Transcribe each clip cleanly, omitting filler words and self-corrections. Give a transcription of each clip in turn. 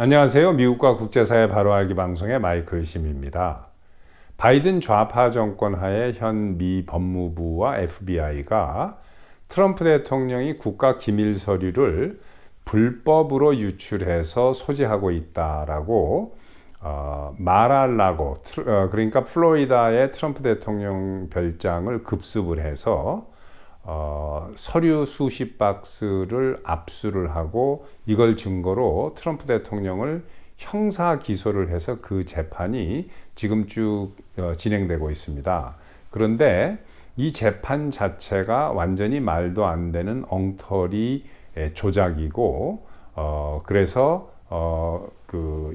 안녕하세요. 미국과 국제사회 바로 알기 방송의 마이클 심입니다. 바이든 좌파 정권 하에 현 미 법무부와 FBI가 트럼프 대통령이 국가 기밀 서류를 불법으로 유출해서 소지하고 있다라고 말하려고 그러니까 플로리다의 트럼프 대통령 별장을 급습을 해서 서류 수십 박스를 압수를 하고 이걸 증거로 트럼프 대통령을 형사 기소를 해서 그 재판이 지금 쭉 진행되고 있습니다. 그런데 이 재판 자체가 완전히 말도 안 되는 엉터리 조작이고 그래서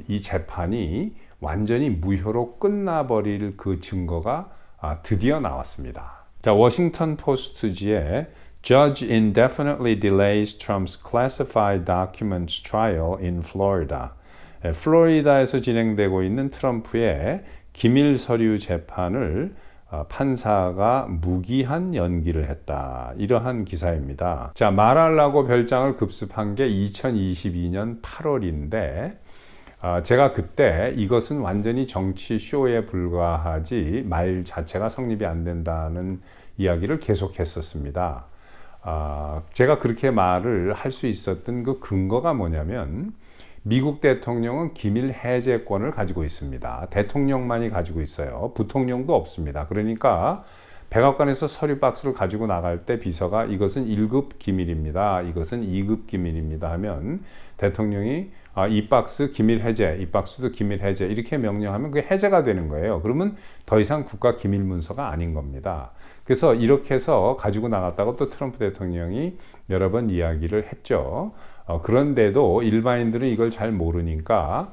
이 재판이 완전히 무효로 끝나버릴 그 증거가 드디어 나왔습니다. 자, 워싱턴 포스트지에 Judge indefinitely delays Trump's classified documents trial in Florida. 플로리다에서 진행되고 있는 트럼프의 기밀 서류 재판을 판사가 무기한 연기를 했다. 이러한 기사입니다. 자, 말하려고 별장을 급습한 게 2022년 8월인데 제가 그때 이것은 완전히 정치 쇼에 불과하지 말 자체가 성립이 안 된다는 이야기를 계속했었습니다. 제가 그렇게 말을 할 수 있었던 그 근거가 뭐냐면 미국 대통령은 기밀 해제권을 가지고 있습니다. 대통령만이 가지고 있어요. 부통령도 없습니다. 그러니까 백악관에서 서류 박스를 가지고 나갈 때 비서가 이것은 1급 기밀입니다. 이것은 2급 기밀입니다 하면 대통령이 이 박스 기밀 해제, 이 박스도 기밀 해제 이렇게 명령하면 그게 해제가 되는 거예요. 그러면 더 이상 국가 기밀 문서가 아닌 겁니다. 그래서 이렇게 해서 가지고 나갔다고 또 트럼프 대통령이 여러 번 이야기를 했죠. 그런데도 일반인들은 이걸 잘 모르니까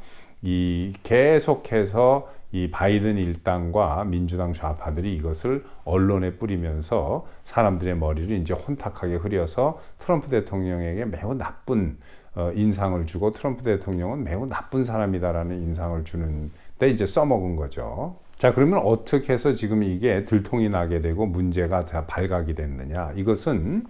계속해서 이 바이든 일당과 민주당 좌파들이 이것을 언론에 뿌리면서 사람들의 머리를 이제 혼탁하게 흐려서 트럼프 대통령에게 매우 나쁜 인상을 주고 트럼프 대통령은 매우 나쁜 사람이다라는 인상을 주는데 이제 써먹은 거죠. 자, 그러면 어떻게 해서 지금 이게 들통이 나게 되고 문제가 다 발각이 됐느냐? 이것은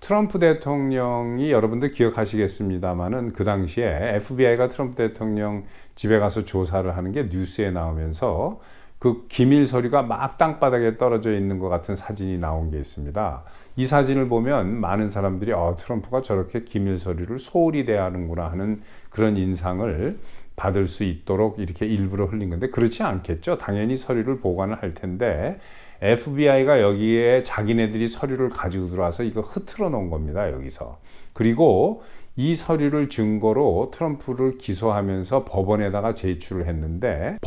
트럼프 대통령이 여러분들 기억하시겠습니다만은 그 당시에 FBI가 트럼프 대통령 집에 가서 조사를 하는 게 뉴스에 나오면서 그 기밀 서류가 막 땅바닥에 떨어져 있는 것 같은 사진이 나온 게 있습니다. 이 사진을 보면 많은 사람들이 트럼프가 저렇게 기밀 서류를 소홀히 대하는구나 하는 그런 인상을 받을 수 있도록 이렇게 일부러 흘린 건데 그렇지 않겠죠. 당연히 서류를 보관을 할 텐데 FBI가 여기에 자기네들이 서류를 가지고 들어와서 이거 흐트러 놓은 겁니다. 여기서. 그리고 이 서류를 증거로 트럼프를 기소하면서 법원에다가 제출을 했는데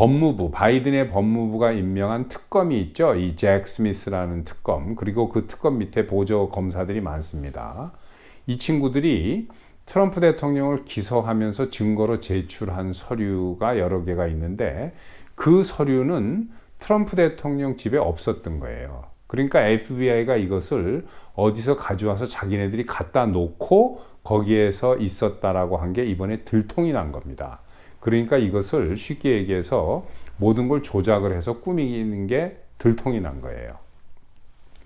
바이든의 법무부가 임명한 특검이 있죠. 이 잭 스미스라는 특검. 그리고 그 특검 밑에 보조 검사들이 많습니다. 이 친구들이 트럼프 대통령을 기소하면서 증거로 제출한 서류가 여러 개가 있는데 그 서류는 트럼프 대통령 집에 없었던 거예요. 그러니까 FBI가 이것을 어디서 가져와서 자기네들이 갖다 놓고 거기에서 있었다라고 한 게 이번에 들통이 난 겁니다. 그러니까 이것을 쉽게 얘기해서 모든 걸 조작을 해서 꾸미는 게 들통이 난 거예요.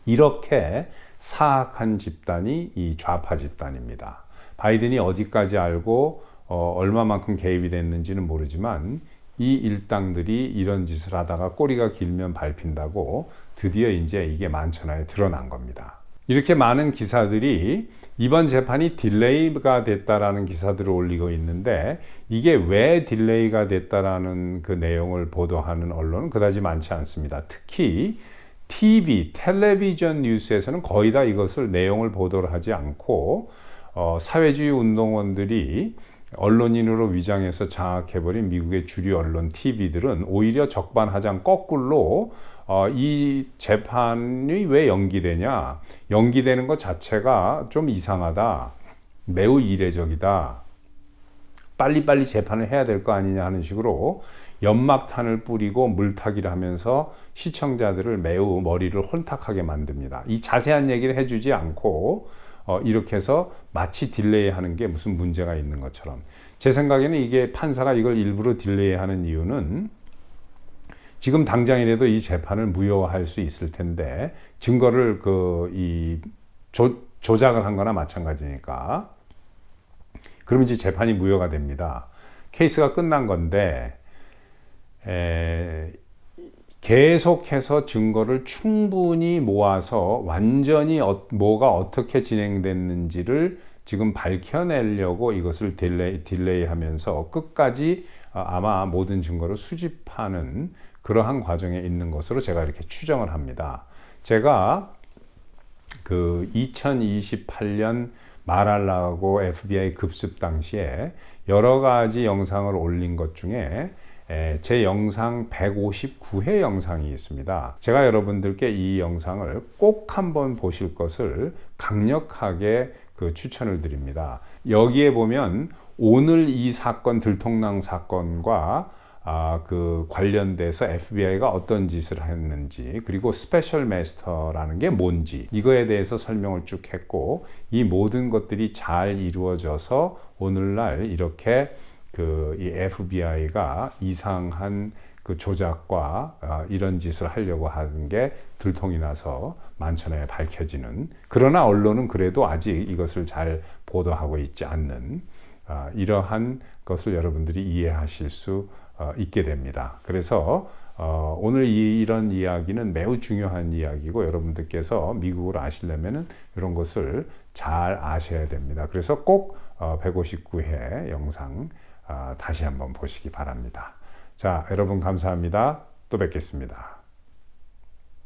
이렇게 사악한 집단이 이 좌파 집단입니다. 바이든이 어디까지 알고 얼마만큼 개입이 됐는지는 모르지만 이 일당들이 이런 짓을 하다가 꼬리가 길면 밟힌다고 드디어 이제 이게 만천하에 드러난 겁니다. 이렇게 많은 기사들이 이번 재판이 딜레이가 됐다라는 기사들을 올리고 있는데 이게 왜 딜레이가 됐다라는 그 내용을 보도하는 언론은 그다지 많지 않습니다. 특히 텔레비전 뉴스에서는 거의 다 이것을 내용을 보도를 하지 않고 사회주의 운동원들이 언론인으로 위장해서 장악해버린 미국의 주류 언론 TV들은 오히려 적반하장 거꾸로 이 재판이 왜 연기되냐? 연기되는 것 자체가 좀 이상하다. 매우 이례적이다. 빨리빨리 재판을 해야 될 거 아니냐 하는 식으로 연막탄을 뿌리고 물타기를 하면서 시청자들을 매우 머리를 혼탁하게 만듭니다. 이 자세한 얘기를 해주지 않고 이렇게 해서 마치 딜레이하는 게 무슨 문제가 있는 것처럼. 제 생각에는 이게 판사가 이걸 일부러 딜레이하는 이유는 지금 당장이라도 이 재판을 무효화할 수 있을 텐데 증거를 조작을 한 거나 마찬가지니까 그러면 이제 재판이 무효가 됩니다. 케이스가 끝난 건데 계속해서 증거를 충분히 모아서 완전히 뭐가 어떻게 진행됐는지를 지금 밝혀내려고 이것을 딜레이하면서 끝까지 아마 모든 증거를 수집하는 그러한 과정에 있는 것으로 제가 이렇게 추정을 합니다. 제가 그 2028년 마랄라고 FBI 급습 당시에 여러 가지 영상을 올린 것 중에 제 영상 159회 영상이 있습니다. 제가 여러분들께 이 영상을 꼭 한번 보실 것을 강력하게 추천을 드립니다. 여기에 보면 오늘 이 사건, 들통낭 사건과 관련돼서 FBI가 어떤 짓을 했는지, 그리고 스페셜 마스터라는 게 뭔지, 이거에 대해서 설명을 쭉 했고, 이 모든 것들이 잘 이루어져서 오늘날 이렇게 이 FBI가 이상한 조작과 이런 짓을 하려고 하는 게 들통이 나서 만천하에 밝혀지는, 그러나 언론은 그래도 아직 이것을 잘 보도하고 있지 않는 이러한 것을 여러분들이 이해하실 수 있게 됩니다. 그래서 오늘 이런 이야기는 매우 중요한 이야기고, 여러분들께서 미국을 아시려면 이런 것을 잘 아셔야 됩니다. 그래서 꼭 159회 영상 다시 한번 보시기 바랍니다. 자, 여러분 감사합니다. 또 뵙겠습니다.